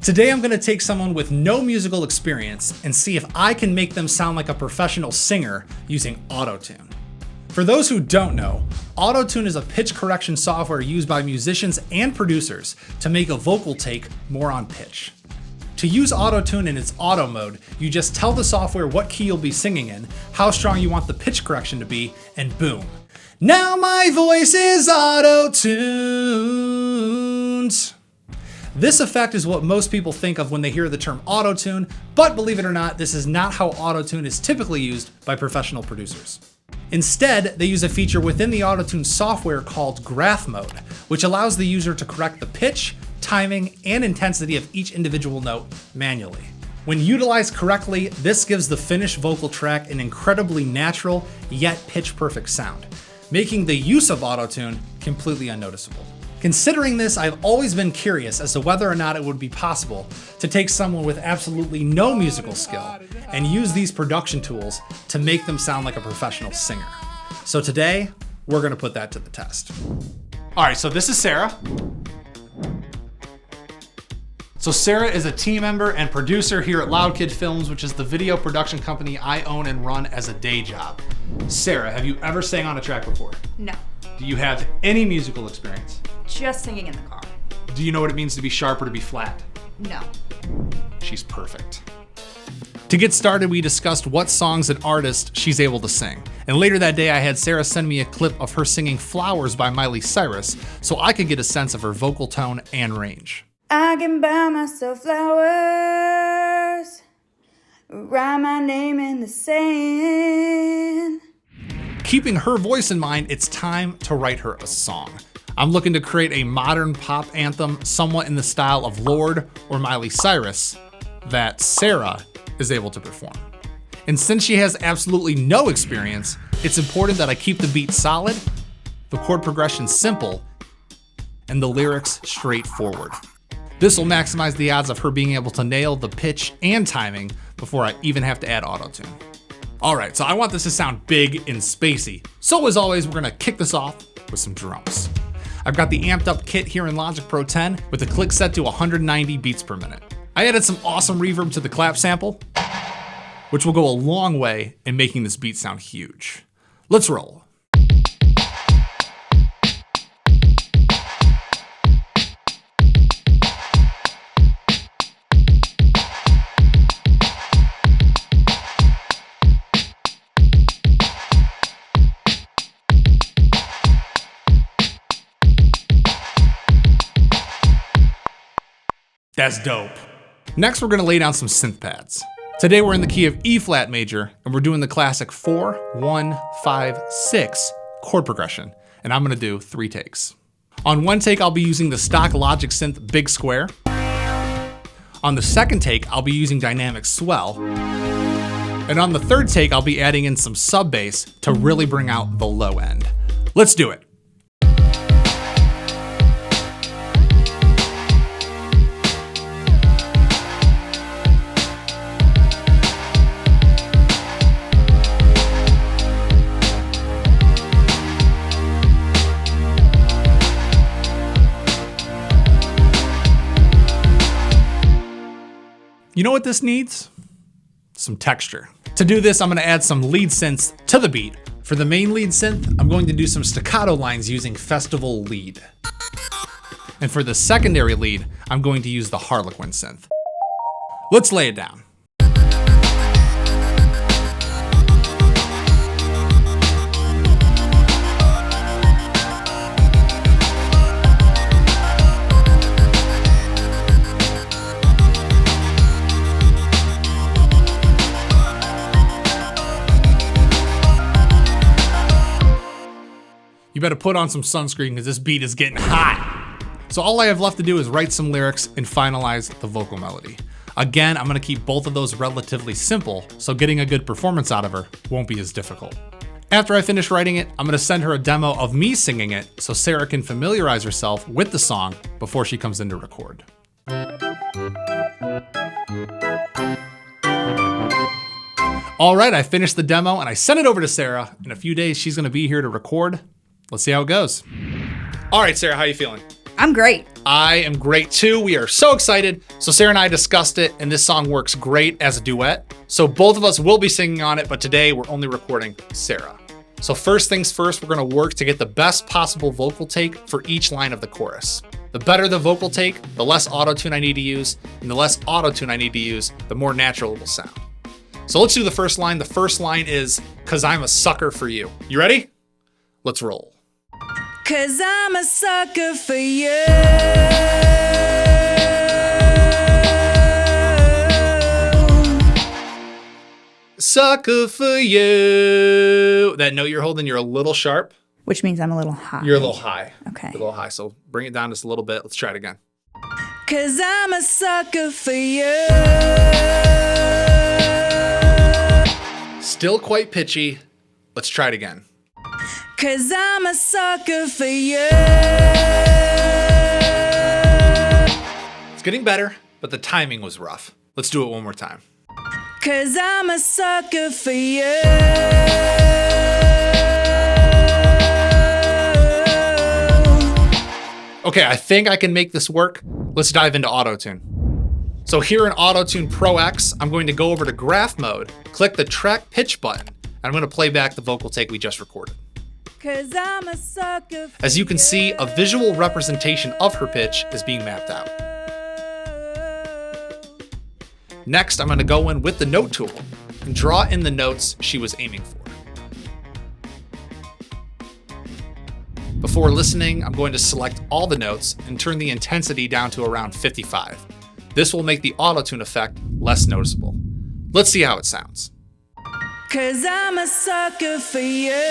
Today I'm going to take someone with no musical experience and see if I can make them sound like a professional singer using Autotune. For those who don't know, Autotune is a pitch correction software used by musicians and producers to make a vocal take more on pitch. To use Autotune in its auto mode, you just tell the software what key you'll be singing in, how strong you want the pitch correction to be, and boom. Now my voice is auto-tuned. This effect is what most people think of when they hear the term Autotune, but believe it or not, this is not how Autotune is typically used by professional producers. Instead, they use a feature within the Autotune software called graph mode, which allows the user to correct the pitch, timing, and intensity of each individual note manually. When utilized correctly, this gives the finished vocal track an incredibly natural, yet pitch-perfect sound, making the use of Autotune completely unnoticeable. Considering this, I've always been curious as to whether or not it would be possible to take someone with absolutely no musical skill and use these production tools to make them sound like a professional singer. So today, we're gonna put that to the test. All right, so this is Sarah. So Sarah is a team member and producer here at Loud Kid Films, which is the video production company I own and run as a day job. Sarah, have you ever sang on a track before? No. Do you have any musical experience? Just singing in the car. Do you know what it means to be sharp or to be flat? No. She's perfect. To get started, we discussed what songs and artists she's able to sing. And later that day, I had Sarah send me a clip of her singing Flowers by Miley Cyrus so I could get a sense of her vocal tone and range. I can buy myself flowers, write my name in the sand. Keeping her voice in mind, it's time to write her a song. I'm looking to create a modern pop anthem somewhat in the style of Lorde or Miley Cyrus that Sarah is able to perform. And since she has absolutely no experience, it's important that I keep the beat solid, the chord progression simple, and the lyrics straightforward. This will maximize the odds of her being able to nail the pitch and timing before I even have to add Autotune. All right, so I want this to sound big and spacey. So as always, we're gonna kick this off with some drums. I've got the amped up kit here in Logic Pro 10 with the click set to 190 beats per minute. I added some awesome reverb to the clap sample, which will go a long way in making this beat sound huge. Let's roll. That's dope. Next, we're gonna lay down some synth pads. Today we're in the key of E flat major, and we're doing the classic 4, 1, 5, 6 chord progression, and I'm gonna do 3 takes. On one take, I'll be using the stock Logic synth Big Square. On the second take, I'll be using dynamic swell. And on the third take, I'll be adding in some sub bass to really bring out the low end. Let's do it. You know what this needs? Some texture. To do this, I'm gonna add some lead synths to the beat. For the main lead synth, I'm going to do some staccato lines using Festival Lead. And for the secondary lead, I'm going to use the Harlequin synth. Let's lay it down. You better put on some sunscreen because this beat is getting hot. So all I have left to do is write some lyrics and finalize the vocal melody. Again, I'm gonna keep both of those relatively simple, so getting a good performance out of her won't be as difficult. After I finish writing it, I'm gonna send her a demo of me singing it so Sarah can familiarize herself with the song before she comes in to record. All right, I finished the demo and I sent it over to Sarah. In a few days, she's gonna be here to record. Let's see how it goes. All right, Sarah, how you feeling? I'm great. I am great too. We are so excited. So Sarah and I discussed it, and this song works great as a duet. So both of us will be singing on it, but today we're only recording Sarah. So first things first, we're gonna work to get the best possible vocal take for each line of the chorus. The better the vocal take, the less auto-tune I need to use, and the less auto-tune I need to use, the more natural it will sound. So let's do the first line. The first line is, "'Cause I'm a sucker for you." You ready? Let's roll. 'Cause I'm a sucker for you. Sucker for you. That note you're holding, you're a little sharp. Which means I'm a little high. You're a little high. Okay. You're a little high, so bring it down just a little bit. Let's try it again. 'Cause I'm a sucker for you. Still quite pitchy. Let's try it again. 'Cause I'm a sucker for you. It's getting better, but the timing was rough. Let's do it one more time. 'Cause I'm a sucker for you. Okay, I think I can make this work. Let's dive into Autotune. So here in Autotune Pro X, I'm going to go over to graph mode, click the track pitch button, and I'm going to play back the vocal take we just recorded. 'Cause I'm a sucker for As you can see, a visual representation of her pitch is being mapped out. Next, I'm going to go in with the note tool and draw in the notes she was aiming for. Before listening, I'm going to select all the notes and turn the intensity down to around 55. This will make the auto-tune effect less noticeable. Let's see how it sounds. 'Cause I'm a sucker for you.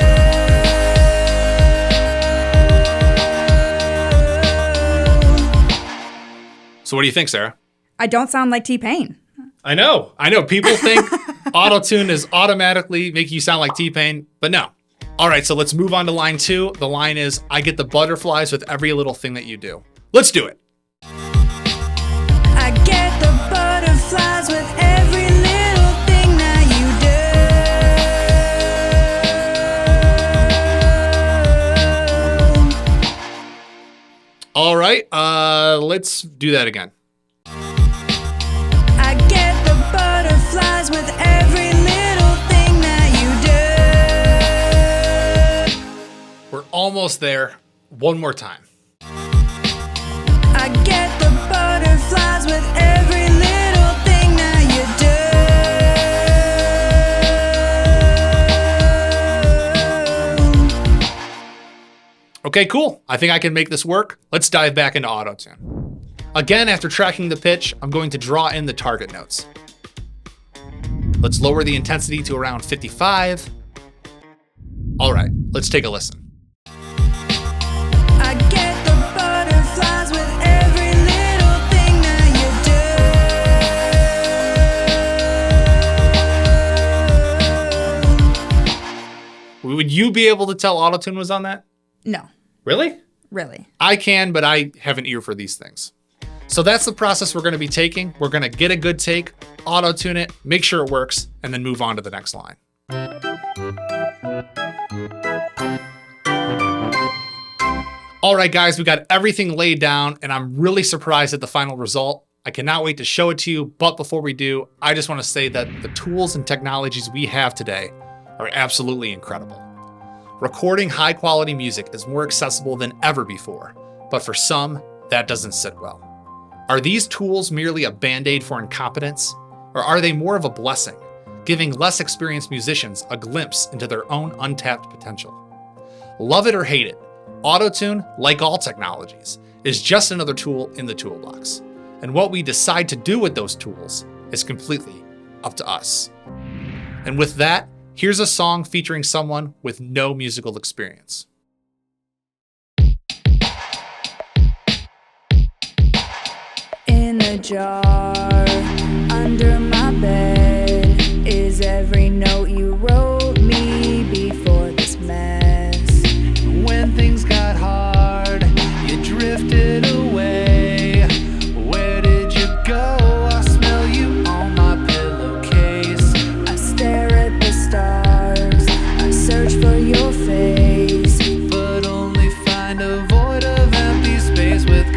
So what do you think, Sarah? I don't sound like T-Pain. I know. People think auto-tune is automatically making you sound like T-Pain, but no. All right, so let's move on to line 2. The line is, "I get the butterflies with every little thing that you do." Let's do it. I get the butterflies with every little thing that you do. All right, let's do that again. I get the butterflies with every little thing that you do. We're almost there. One more time. I get the butterflies with every little thing that you do. Okay, cool. I think I can make this work. Let's dive back into Autotune. Again, after tracking the pitch, I'm going to draw in the target notes. Let's lower the intensity to around 55. All right, let's take a listen. I get the butterflies with every little thing that you do. Would you be able to tell Autotune was on that? No, Really? really. I can, but I have an ear for these things. So that's the process we're going to be taking. We're going to get a good take, auto-tune it, make sure it works, and then move on to the next line. All right, guys, we got everything laid down, and I'm really surprised at the final result. I cannot wait to show it to you, but before we do, I just want to say that the tools and technologies we have today are absolutely incredible. Recording high-quality music is more accessible than ever before, but for some, that doesn't sit well. Are these tools merely a band-aid for incompetence, or are they more of a blessing, giving less experienced musicians a glimpse into their own untapped potential? Love it or hate it, Autotune, like all technologies, is just another tool in the toolbox. And what we decide to do with those tools is completely up to us. And with that, here's a song featuring someone with no musical experience. In a jar under my bed is every note you wrote me before this mess. When things got hard, you drifted away. Where did you go? I smell you on my pillowcase. I stare at the stars, I search for your face. But only find a void of empty space with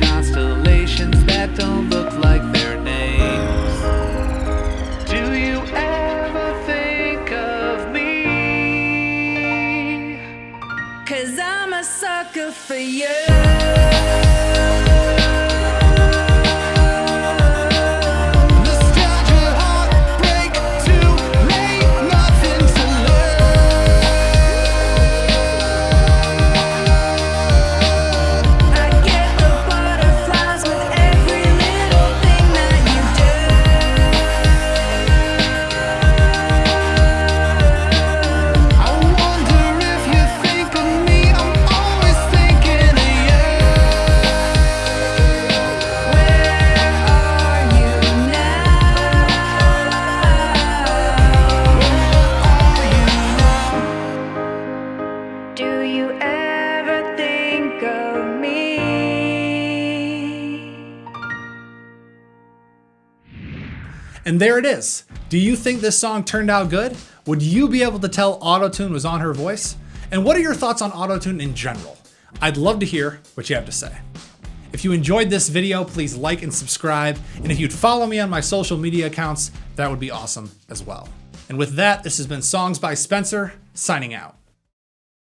And there it is. Do you think this song turned out good? Would you be able to tell Autotune was on her voice? And what are your thoughts on Autotune in general? I'd love to hear what you have to say. If you enjoyed this video, please like and subscribe. And if you'd follow me on my social media accounts, that would be awesome as well. And with that, this has been Songs by Spencer, signing out.